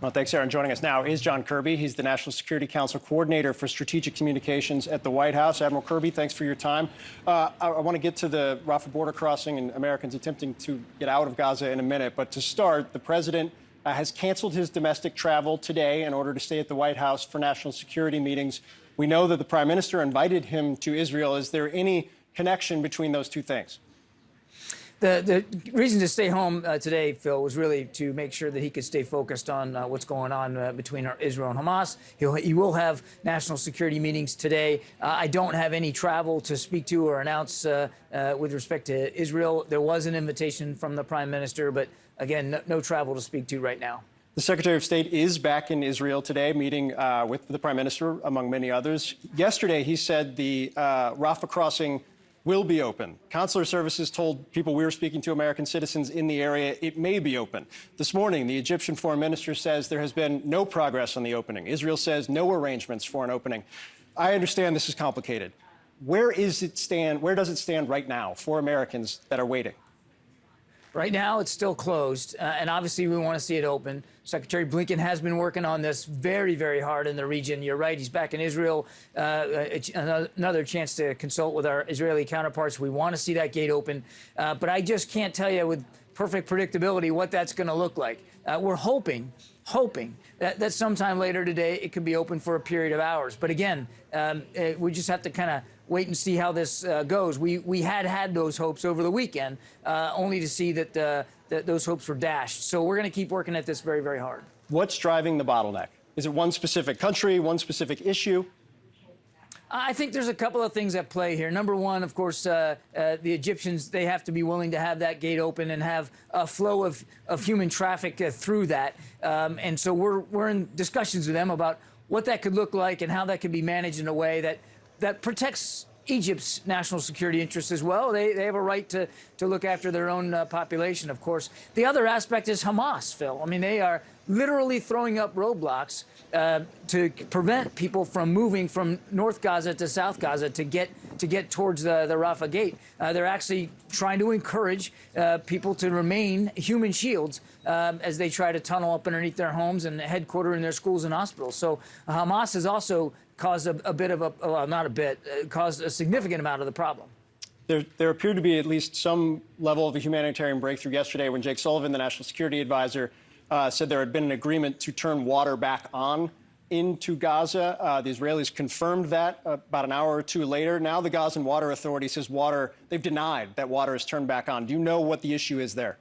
Well, thanks, Aaron. Joining us now is John Kirby. He's the National Security Council Coordinator for Strategic Communications at the White House. Admiral Kirby, thanks for your time. I want to get to the Rafah border crossing and Americans attempting to get out of Gaza in a minute. But to start, the president has canceled his domestic travel today in order to stay at the White House for national security meetings. We know that the prime minister invited him to Israel. Is there any connection between those two things? The reason to stay home today, Phil, was really to make sure that he could stay focused on what's going on between Israel and Hamas. He will have national security meetings today. I don't have any travel to speak to or announce with respect to Israel. There was an invitation from the prime minister, but again, no travel to speak to right now. The Secretary of State is back in Israel today, meeting with the prime minister, among many others. Yesterday, he said the Rafah crossing will be open. Consular services told people we were speaking to, American citizens in the area, it may be open. This morning, the Egyptian foreign minister says there has been no progress on the opening. Israel says no arrangements for an opening. I understand this is complicated. Where does it stand right now for Americans that are waiting? Right now, it's still closed, and obviously we want to see it open. Secretary Blinken has been working on this very, very hard in the region. You're right, he's back in Israel. Another chance to consult with our Israeli counterparts. We want to see that gate open, but I just can't tell you with perfect predictability what that's going to look like. We're hoping that sometime later today it could be open for a period of hours. But again, we just have to kind of wait and see how this goes. We had those hopes over the weekend, only to see that those hopes were dashed. So we're going to keep working at this very, very hard. What's driving the bottleneck? Is it one specific country, one specific issue? I think there's a couple of things at play here. Number one, of course, the Egyptians, they have to be willing to have that gate open and have a flow of human traffic through that. And so we're in discussions with them about what that could look like and how that could be managed in a way that protects Egypt's national security interests as well. They have a right to look after their own population, of course. The other aspect is Hamas, Phil. I mean, they are literally throwing up roadblocks to prevent people from moving from North Gaza to South Gaza to get towards the Rafah gate. They're actually trying to encourage people to remain human shields as they try to tunnel up underneath their homes and headquarter in their schools and hospitals. So Hamas has also caused caused a significant amount of the problem. There appeared to be at least some level of a humanitarian breakthrough yesterday when Jake Sullivan, the National Security Advisor, said there had been an agreement to turn water back on into Gaza. The Israelis confirmed that about an hour or two later. Now the Gazan Water Authority says they've denied that water is turned back on. Do you know what the issue is there?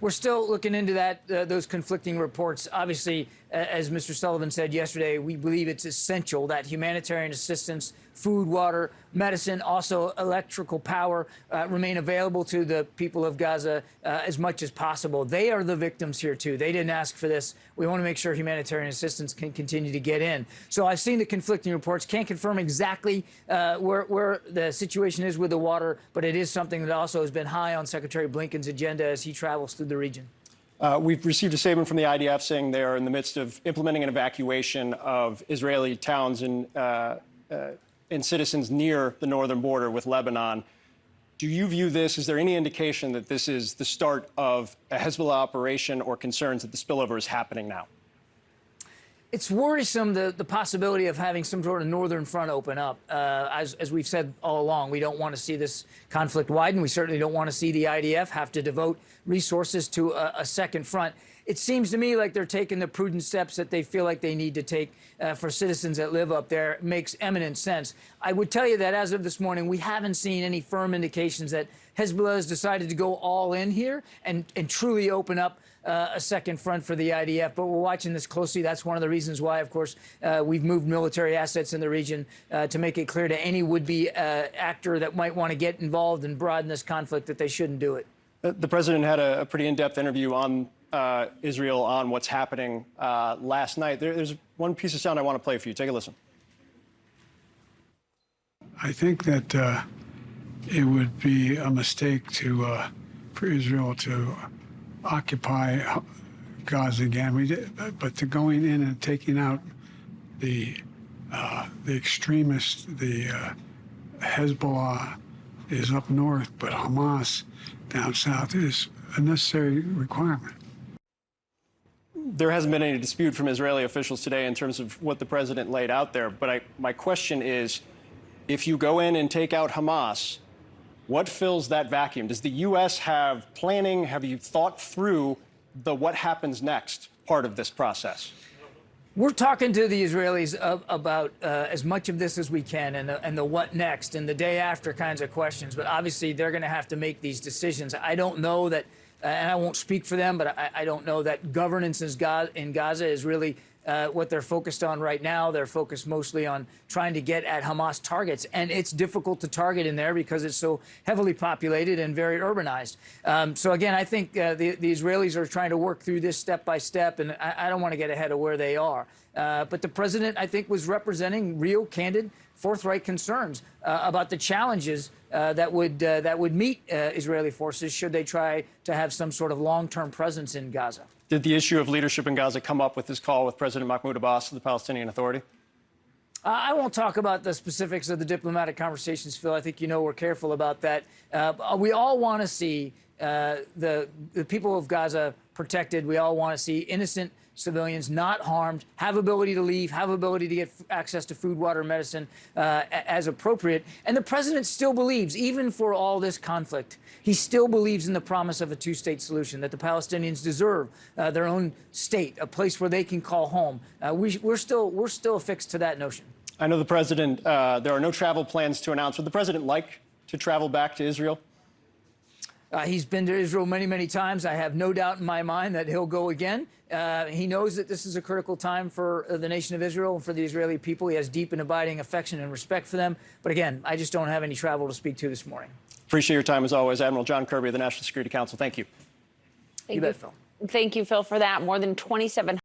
We're still looking into that, those conflicting reports. Obviously, as Mr. Sullivan said yesterday, we believe it's essential that humanitarian assistance, food, water, medicine, also electrical power remain available to the people of Gaza as much as possible. They are the victims here, too. They didn't ask for this. We want to make sure humanitarian assistance can continue to get in. So I've seen the conflicting reports. Can't confirm exactly where the situation is with the water, but it is something that also has been high on Secretary Blinken's agenda as he travels through the region. We've received a statement from the IDF saying they are in the midst of implementing an evacuation of Israeli towns and citizens near the northern border with Lebanon. Do you view this, is there any indication that this is the start of a Hezbollah operation or concerns that the spillover is happening now? It's worrisome, the possibility of having some sort of northern front open up. As we've said all along, we don't want to see this conflict widen. We certainly don't want to see the IDF have to devote resources to a second front. It seems to me like they're taking the prudent steps that they feel like they need to take for citizens that live up there. It makes eminent sense. I would tell you that as of this morning, we haven't seen any firm indications that Hezbollah has decided to go all in here and truly open up a second front for the IDF, but we're watching this closely. That's one of the reasons why, of course, we've moved military assets in the region to make it clear to any would-be actor that might want to get involved and broaden this conflict that they shouldn't do it. The president had a pretty in-depth interview on Israel on what's happening last night. There's one piece of sound I want to play for you. Take a listen. I think that it would be a mistake for Israel to occupy Gaza again. But to going in and taking out the extremists, the Hezbollah is up north, but Hamas down south is a necessary requirement. there hasn't been any dispute from Israeli officials today in terms of what the president laid out there. But my question is, if you go in and take out Hamas, what fills that vacuum? Does the U.S. have planning? Have you thought through the what happens next part of this process? We're talking to the Israelis about as much of this as we can and the what next and the day after kinds of questions. But obviously, they're going to have to make these decisions. I don't know that, and I won't speak for them, but I don't know that governance in Gaza is really what they're focused on right now. They're focused mostly on trying to get at Hamas targets. And it's difficult to target in there because it's so heavily populated and very urbanized. So again, I think the Israelis are trying to work through this step by step, and I don't want to get ahead of where they are. But the president, I think, was representing real, candid, forthright concerns about the challenges that would meet Israeli forces should they try to have some sort of long-term presence in Gaza. Did the issue of leadership in Gaza come up with this call with President Mahmoud Abbas of the Palestinian Authority? I won't talk about the specifics of the diplomatic conversations, Phil. I think you know we're careful about that. We all want to see the people of Gaza protected. We all want to see innocent civilians not harmed, have ability to leave, have ability to get access to food, water, medicine as appropriate. And the president still believes, even for all this conflict, he still believes in the promise of a two-state solution, that the Palestinians deserve their own state, a place where they can call home. We're still affixed to that notion. I know the president, there are no travel plans to announce. Would the president like to travel back to Israel? He's been to Israel many, many times. I have no doubt in my mind that he'll go again. He knows that this is a critical time for the nation of Israel and for the Israeli people. He has deep and abiding affection and respect for them. But again, I just don't have any travel to speak to this morning. Appreciate your time as always. Admiral John Kirby of the National Security Council. Thank you. You bet, Phil. Thank you, Phil, for that. More than 2,700